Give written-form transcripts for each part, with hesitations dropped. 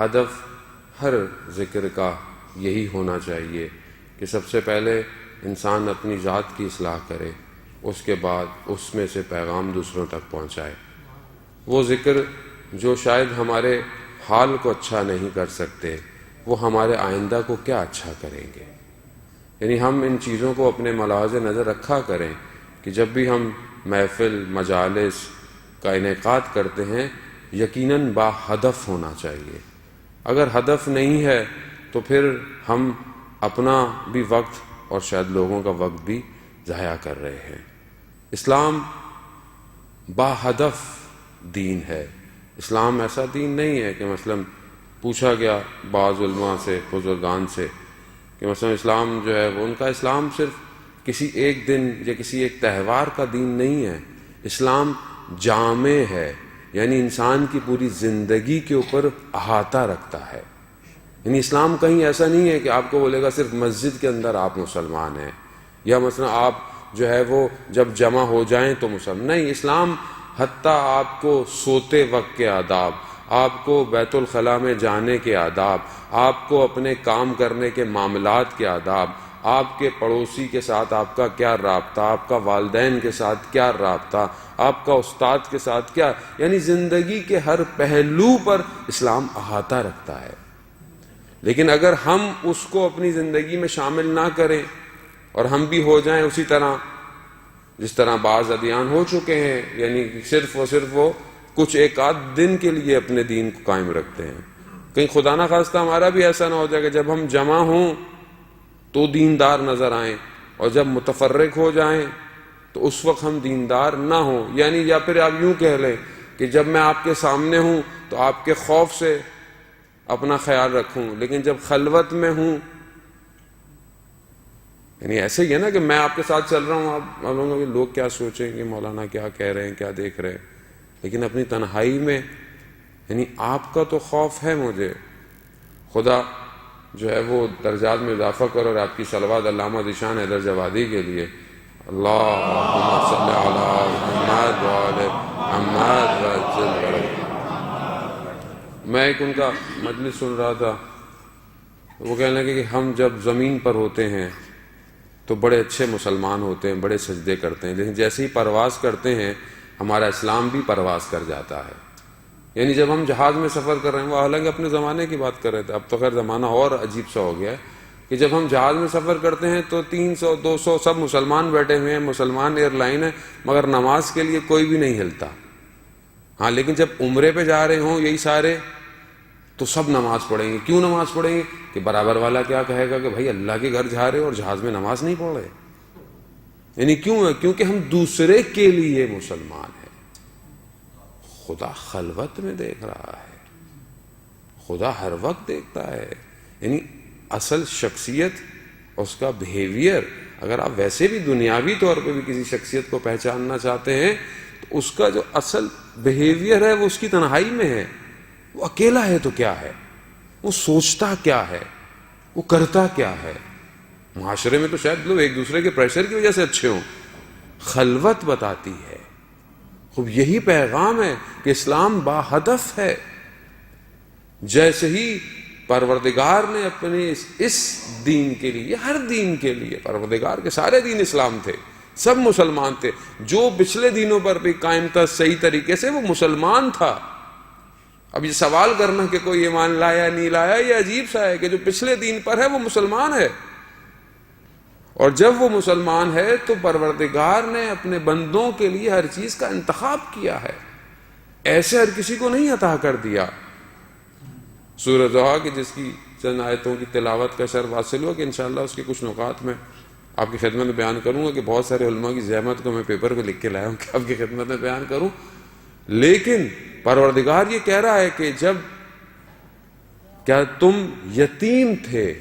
ہدف ہر ذکر کا یہی ہونا چاہیے کہ سب سے پہلے انسان اپنی ذات کی اصلاح کرے، اس کے بعد اس میں سے پیغام دوسروں تک پہنچائے۔ وہ ذکر جو شاید ہمارے حال کو اچھا نہیں کر سکتے، وہ ہمارے آئندہ کو کیا اچھا کریں گے۔ یعنی ہم ان چیزوں کو اپنے ملاحظ نظر رکھا کریں کہ جب بھی ہم محفل مجالس کا انعقاد کرتے ہیں یقیناً با ہدف ہونا چاہیے۔ اگر ہدف نہیں ہے تو پھر ہم اپنا بھی وقت اور شاید لوگوں کا وقت بھی ضائع کر رہے ہیں۔ اسلام با ہدف دین ہے۔ اسلام ایسا دین نہیں ہے کہ مثلا پوچھا گیا بعض علماء سے، بزرگان سے، کہ مثلا اسلام جو ہے وہ ان کا اسلام صرف کسی ایک دن یا کسی ایک تہوار کا دین نہیں ہے۔ اسلام جامع ہے، یعنی انسان کی پوری زندگی کے اوپر احاطہ رکھتا ہے۔ یعنی اسلام کہیں ایسا نہیں ہے کہ آپ کو بولے گا صرف مسجد کے اندر آپ مسلمان ہیں، یا مثلا آپ جو ہے وہ جب جمع ہو جائیں تو مسلمان نہیں۔ اسلام حتیٰ آپ کو سوتے وقت کے آداب، آپ کو بیت الخلاء میں جانے کے آداب، آپ کو اپنے کام کرنے کے معاملات کے آداب، آپ کے پڑوسی کے ساتھ آپ کا کیا رابطہ، آپ کا والدین کے ساتھ کیا رابطہ، آپ کا استاد کے ساتھ کیا، یعنی زندگی کے ہر پہلو پر اسلام احاطہ رکھتا ہے۔ لیکن اگر ہم اس کو اپنی زندگی میں شامل نہ کریں اور ہم بھی ہو جائیں اسی طرح جس طرح بعض ادیان ہو چکے ہیں، یعنی صرف وہ کچھ ایک آدھ دن کے لیے اپنے دین کو قائم رکھتے ہیں، کہیں خدا نہ خواستہ ہمارا بھی ایسا نہ ہو جائے کہ جب ہم جمع ہوں تو دیندار نظر آئیں اور جب متفرق ہو جائیں تو اس وقت ہم دیندار نہ ہوں۔ یعنی یا پھر آپ یوں کہہ لیں کہ جب میں آپ کے سامنے ہوں تو آپ کے خوف سے اپنا خیال رکھوں، لیکن جب خلوت میں ہوں، یعنی ایسے ہی ہے نا کہ میں آپ کے ساتھ چل رہا ہوں، آپ معلوم ہو کہ لوگ کیا سوچیں گے، مولانا کیا کہہ رہے ہیں، کیا دیکھ رہے ہیں، لیکن اپنی تنہائی میں یعنی آپ کا تو خوف ہے مجھے۔ خدا جو ہے وہ درجات میں اضافہ کرو، اور آپ کی صلوات علامہ ذیشان حیدر جوادی کے لیے، اللہم صلی علی محمد وعلی محمد وسلم۔ میں ایک ان کا مجلس سن رہا تھا، وہ کہنے لگے کہ ہم جب زمین پر ہوتے ہیں تو بڑے اچھے مسلمان ہوتے ہیں، بڑے سجدے کرتے ہیں، لیکن جیسے ہی پرواز کرتے ہیں ہمارا اسلام بھی پرواز کر جاتا ہے۔ یعنی جب ہم جہاز میں سفر کر رہے ہیں، وہ حالانکہ اپنے زمانے کی بات کر رہے تھے، اب تو خیر زمانہ اور عجیب سا ہو گیا ہے کہ جب ہم جہاز میں سفر کرتے ہیں تو 300 200 سب مسلمان بیٹھے ہوئے ہیں، مسلمان ایئر لائن ہے، مگر نماز کے لیے کوئی بھی نہیں ہلتا۔ ہاں لیکن جب عمرے پہ جا رہے ہوں یہی سارے تو سب نماز پڑھیں گے۔ کیوں نماز پڑھیں گے؟ کہ برابر والا کیا کہے گا کہ بھائی اللہ کے گھر جا رہے اور جہاز میں نماز نہیں پڑھ رہے۔ یعنی کیوں ہے؟ کیونکہ ہم دوسرے کے لیے مسلمان ہیں۔ خدا خلوت میں دیکھ رہا ہے، خدا ہر وقت دیکھتا ہے۔ یعنی اصل شخصیت، اس کا بیہیویئر، اگر آپ ویسے بھی دنیاوی طور پہ بھی کسی شخصیت کو پہچاننا چاہتے ہیں تو اس کا جو اصل بیہیویئر ہے وہ اس کی تنہائی میں ہے۔ وہ اکیلا ہے تو کیا ہے، وہ سوچتا کیا ہے، وہ کرتا کیا ہے۔ معاشرے میں تو شاید لوگ ایک دوسرے کے پریشر کی وجہ سے اچھے ہوں، خلوت بتاتی ہے۔ خوب یہی پیغام ہے کہ اسلام با ہدف ہے۔ جیسے ہی پروردگار نے اپنے اس دین کے لیے، ہر دین کے لیے، پروردگار کے سارے دین اسلام تھے، سب مسلمان تھے، جو پچھلے دینوں پر بھی قائم تھا صحیح طریقے سے وہ مسلمان تھا۔ اب یہ سوال کرنا کہ کوئی ایمان لایا نہیں لایا، یہ عجیب سا ہے کہ جو پچھلے دین پر ہے وہ مسلمان ہے، اور جب وہ مسلمان ہے تو پروردگار نے اپنے بندوں کے لیے ہر چیز کا انتخاب کیا ہے، ایسے ہر کسی کو نہیں عطا کر دیا۔ سورہ ضحیٰ کی جس کی چند آیتوں کی تلاوت کا شرف حاصل ہوا کہ انشاءاللہ اس کے کچھ نکات میں آپ کی خدمت میں بیان کروں گا، کہ بہت سارے علماء کی زحمت کو میں پیپر پہ لکھ کے لایا ہوں کہ آپ کی خدمت میں بیان کروں۔ لیکن پروردگار یہ کہہ رہا ہے کہ جب کیا تم یتیم تھے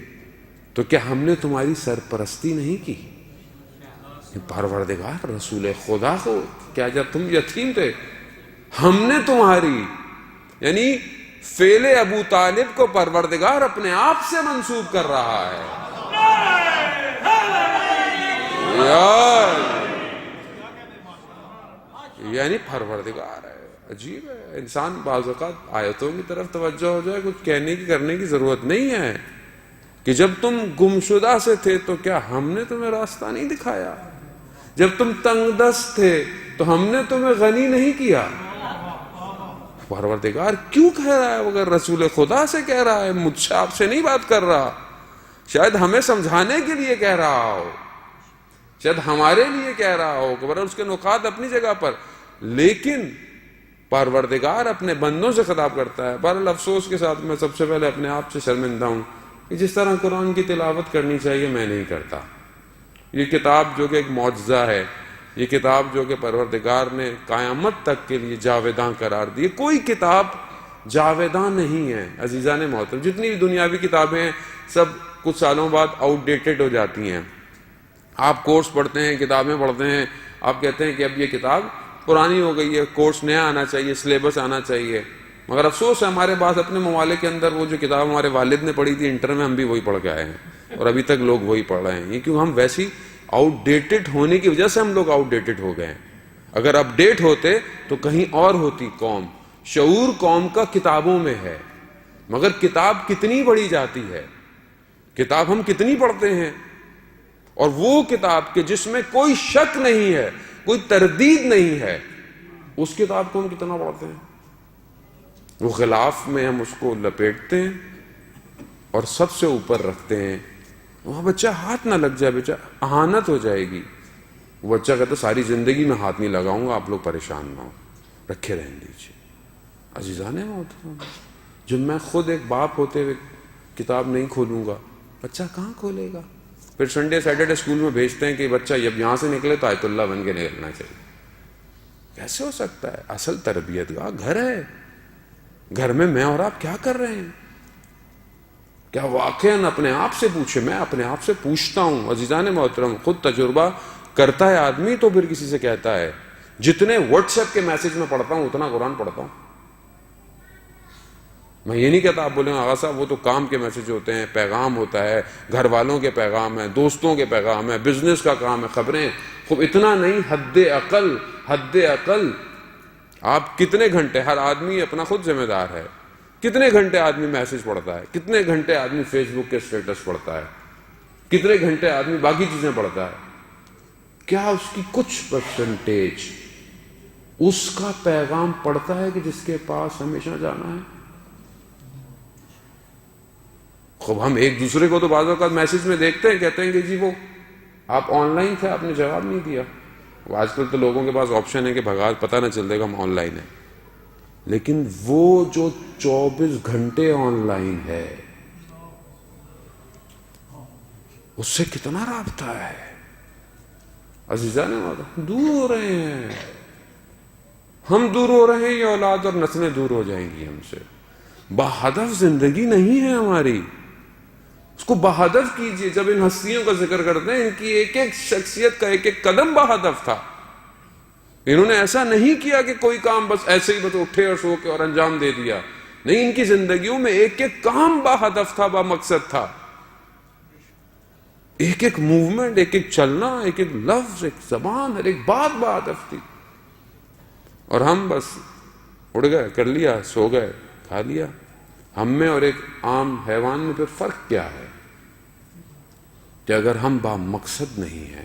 تو کیا ہم نے تمہاری سرپرستی نہیں کی؟ پروردگار رسول خدا کو، کیا جب تم یتیم تھے ہم نے تمہاری، یعنی فعل ابو طالب کو پروردگار اپنے آپ سے منسوب کر رہا ہے۔ یعنی پروردگار ہے، عجیب ہے، انسان بعض اوقات آیتوں کی طرف توجہ ہو جائے، کچھ کہنے کی کرنے کی ضرورت نہیں ہے کہ جب تم گمشدہ سے تھے تو کیا ہم نے تمہیں راستہ نہیں دکھایا؟ جب تم تنگ دست تھے تو ہم نے تمہیں غنی نہیں کیا؟ پروردگار کیوں کہہ رہا ہے؟ اگر رسول خدا سے کہہ رہا ہے، مجھ سے آپ سے نہیں بات کر رہا، شاید ہمیں سمجھانے کے لیے کہہ رہا ہو، شاید ہمارے لیے کہہ رہا ہو کہ اس کے نکات اپنی جگہ پر، لیکن پروردگار اپنے بندوں سے خطاب کرتا ہے۔ بہرحال افسوس کے ساتھ میں سب سے پہلے اپنے آپ سے شرمندہ ہوں کہ جس طرح قرآن کی تلاوت کرنی چاہیے میں نہیں کرتا۔ یہ کتاب جو کہ ایک معجزہ ہے، یہ کتاب جو کہ پروردگار نے قیامت تک کے لیے جاویداں قرار دی، کوئی کتاب جاویداں نہیں ہے عزیزان محترم۔ جتنی بھی دنیاوی کتابیں ہیں سب کچھ سالوں بعد آؤٹ ڈیٹڈ ہو جاتی ہیں۔ آپ کورس پڑھتے ہیں، کتابیں پڑھتے ہیں، آپ کہتے ہیں کہ اب یہ کتاب پرانی ہو گئی ہے، کورس نیا آنا چاہیے، سلیبس آنا چاہیے، مگر افسوس ہے ہمارے پاس اپنے ممالک کے اندر وہ جو کتاب ہمارے والد نے پڑھی تھی انٹر میں، ہم بھی وہی پڑھ کے آئے ہیں اور ابھی تک لوگ وہی پڑھ رہے ہیں۔ یہ کیوں؟ ہم ویسی آؤٹ ڈیٹڈ ہونے کی وجہ سے ہم لوگ آؤٹ ڈیٹڈ ہو گئے ہیں۔ اگر اپ ڈیٹ ہوتے تو کہیں اور ہوتی قوم، شعور قوم کا کتابوں میں ہے، مگر کتاب کتنی پڑھی جاتی ہے، کتاب ہم کتنی پڑھتے ہیں، اور وہ کتاب کہ جس میں کوئی شک نہیں ہے، کوئی تردید نہیں ہے، اس کتاب کو ہم کتنا پڑھتے ہیں؟ وہ غلاف میں ہم اس کو لپیٹتے ہیں اور سب سے اوپر رکھتے ہیں، وہاں بچہ ہاتھ نہ لگ جائے، بچہ اہانت ہو جائے گی۔ وہ بچہ کہتا ساری زندگی میں ہاتھ نہیں لگاؤں گا، آپ لوگ پریشان نہ ہو، رکھے رہنے دیجیے۔ عزیزان محترم، جب میں خود ایک باپ ہوتے ہوئے کتاب نہیں کھولوں گا، بچہ کہاں کھولے گا؟ پھر سنڈے سیٹرڈے اسکول میں بھیجتے ہیں کہ بچہ جب یہاں سے نکلے تو آیت اللہ بن کے نکلنا چاہیے۔ کیسے ہو سکتا ہے؟ اصل تربیت کا گھر ہے، گھر میں میں اور آپ کیا کر رہے ہیں؟ کیا واقعاً اپنے آپ سے پوچھے؟ میں اپنے آپ سے پوچھتا ہوں عزیزان محترم، خود تجربہ کرتا ہے آدمی تو پھر کسی سے کہتا ہے۔ جتنے واٹس ایپ کے میسج میں پڑھتا ہوں اتنا قرآن پڑھتا ہوں۔ میں یہ نہیں کہتا آپ بولیں آغا صاحب وہ تو کام کے میسج ہوتے ہیں، پیغام ہوتا ہے، گھر والوں کے پیغام ہیں، دوستوں کے پیغام ہے، بزنس کا کام ہے، خبریں، خوب اتنا نہیں، حد عقل، حد عقل۔ آپ کتنے گھنٹے، ہر آدمی اپنا خود ذمہ دار ہے، کتنے گھنٹے آدمی میسج پڑھتا ہے، کتنے گھنٹے آدمی فیس بک کے اسٹیٹس پڑھتا ہے، کتنے گھنٹے آدمی باقی چیزیں پڑھتا ہے؟ کیا اس کی کچھ پرسنٹیج اس کا پیغام پڑھتا ہے کہ جس کے پاس ہمیشہ جانا ہے؟ خوب ہم ایک دوسرے کو تو بعض اوقات میسج میں دیکھتے ہیں، کہتے ہیں کہ جی وہ آپ آن لائن تھے، آپ نے جواب نہیں دیا۔ آج کل تو لوگوں کے پاس آپشن ہے کہ بھگا پتہ نہ چل دے گا ہم آن لائن ہیں، لیکن وہ جو 24 گھنٹے آن لائن ہے اس سے کتنا رابطہ ہے؟ عزیزان ہم دور ہو رہے ہیں، ہم دور ہو رہے ہیں، یہ اولاد اور نسلیں دور ہو جائیں گی ہم سے۔ بہدف زندگی نہیں ہے ہماری، اس کو بہدف کیجئے۔ جب ان ہستیوں کا ذکر کرتے ہیں، ان کی ایک ایک شخصیت کا ایک ایک قدم بہدف تھا۔ انہوں نے ایسا نہیں کیا کہ کوئی کام بس ایسے ہی بس اٹھے اور سو کے اور انجام دے دیا، نہیں، ان کی زندگیوں میں ایک ایک کام بہدف تھا، بمقصد تھا۔ ایک ایک موومنٹ، ایک ایک چلنا، ایک ایک لفظ، ایک زبان، ہر ایک بات بہدف تھی۔ اور ہم بس اڑ گئے، کر لیا، سو گئے، کھا لیا۔ ہم میں اور ایک عام حیوان میں پھر فرق کیا ہے؟ کہ اگر ہم با مقصد نہیں ہیں،